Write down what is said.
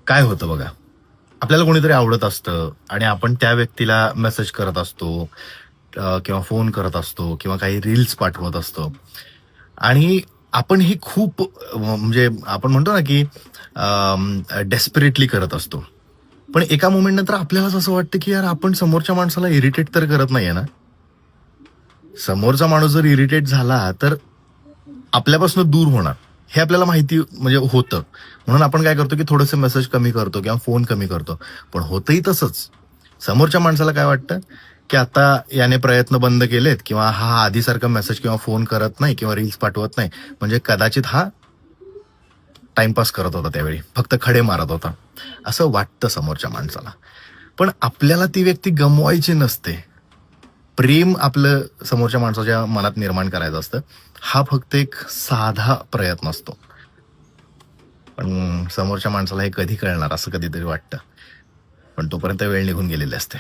काय होतं बघा, आपल्याला कोणीतरी आवडत असतं आणि आपण त्या व्यक्तीला मेसेज करत असतो किंवा फोन करत असतो किंवा काही रील्स पाठवत असतो आणि आपण हे खूप म्हणजे आपण म्हणतो ना की डेस्परेटली करत असतो. पण एका मोमेंट नंतर आपल्यालाच असं वाटतं की यार आपण समोरच्या माणसाला इरिटेट तर करत नाहीये ना. समोरचा माणूस जर इरिटेट झाला तर आपल्यापासून दूर होणार. हे आपल्याला माहिती म्हणजे होतं. म्हणून आपण काय करतो, की थोडेसे मेसेज कमी करतो किंवा फोन कमी करतो. पण होतंही तसंच. समोरच्या माणसाला काय वाटतं, की आता याने प्रयत्न बंद केलेत किंवा हा आधीसारखा मेसेज किंवा फोन करत नाही किंवा रील्स पाठवत नाही. म्हणजे कदाचित हा टाईमपास करत होता त्यावेळी. फक्त खडे मारत होता. असं वाटतं समोरच्या माणसाला. पण आपल्याला ती व्यक्ती गमवायची नसते. प्रेम आपलं समोरच्या माणसाच्या मनात निर्माण करायचं असतं. हा फक्त एक साधा प्रयत्न असतो. पण समोरच्या माणसाला हे कधी कळणार असं कधीतरी वाटतं. पण तोपर्यंत वेळ निघून गेलेली असते.